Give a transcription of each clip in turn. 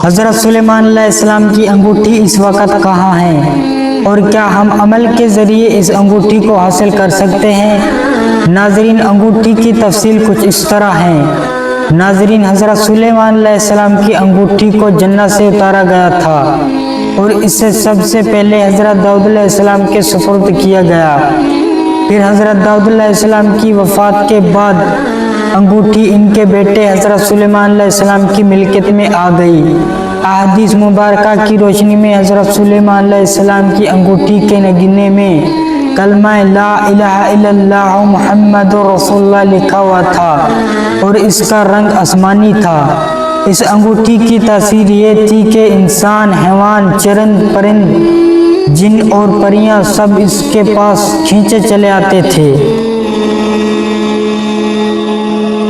حضرت سلیمان علیہ السلام کی انگوٹھی اس وقت کہاں ہے اور کیا ہم عمل کے ذریعے اس انگوٹھی کو حاصل کر سکتے ہیں؟ ناظرین، انگوٹھی کی تفصیل کچھ اس طرح ہے۔ ناظرین، حضرت سلیمان علیہ السلام کی انگوٹھی کو جنت سے اتارا گیا تھا اور اسے سب سے پہلے حضرت داؤد علیہ السلام کے سپرد کیا گیا۔ پھر حضرت داؤد علیہ السلام کی وفات کے بعد انگوٹھی ان کے بیٹے حضرت سلیمان علیہ السلام کی ملکیت میں آ گئی۔ احادیث مبارکہ کی روشنی میں حضرت سلیمان علیہ السلام کی انگوٹھی کے نگینے میں کلمہ لا الہ الا اللہ محمد رسول اللہ لکھا ہوا تھا اور اس کا رنگ آسمانی تھا۔ اس انگوٹھی کی تاثیر یہ تھی کہ انسان، حیوان، چرند پرند، جن اور پریاں سب اس کے پاس کھینچے چلے آتے تھے۔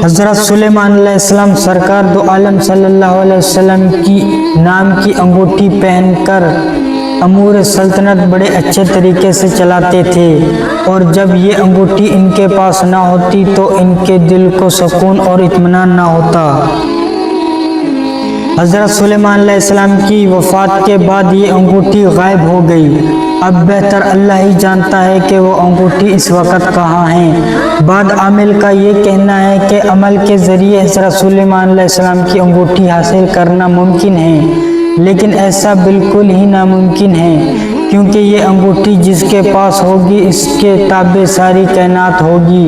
حضرت سلیمان علیہ السلام سرکار دو عالم صلی اللہ علیہ وسلم کی نام کی انگوٹھی پہن کر امور سلطنت بڑے اچھے طریقے سے چلاتے تھے، اور جب یہ انگوٹھی ان کے پاس نہ ہوتی تو ان کے دل کو سکون اور اطمینان نہ ہوتا۔ حضرت سلیمان علیہ السلام کی وفات کے بعد یہ انگوٹھی غائب ہو گئی۔ اب بہتر اللہ ہی جانتا ہے کہ وہ انگوٹھی اس وقت کہاں ہے۔ بعد عامل کا یہ کہنا ہے کہ عمل کے ذریعے حضرت سلیمان علیہ السلام کی انگوٹھی حاصل کرنا ممکن ہے، لیکن ایسا بالکل ہی ناممکن ہے، کیونکہ یہ انگوٹھی جس کے پاس ہوگی اس کے تابع ساری کائنات ہوگی،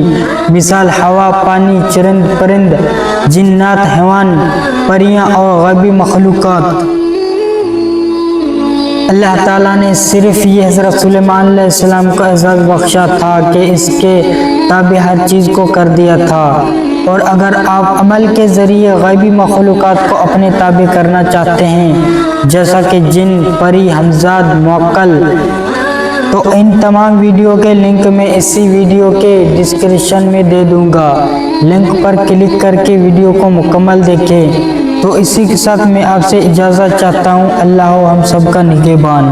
مثال ہوا، پانی، چرند پرند، جنات، حیوان، پریاں اور غیبی مخلوقات۔ اللہ تعالیٰ نے صرف یہ حضرت سلیمان علیہ السلام کو اعزاز بخشا تھا کہ اس کے تابع ہر چیز کو کر دیا تھا، اور اگر آپ عمل کے ذریعے غیبی مخلوقات کو اپنے تابع کرنا چاہتے ہیں، جیسا کہ جن، پری، ہمزاد، موکل، تو ان تمام ویڈیو کے لنک میں اسی ویڈیو کے ڈسکرپشن میں دے دوں گا۔ لنک پر کلک کر کے ویڈیو کو مکمل دیکھیں۔ تو اسی کے ساتھ میں آپ سے اجازت چاہتا ہوں۔ اللہ ہم سب کا نگہبان۔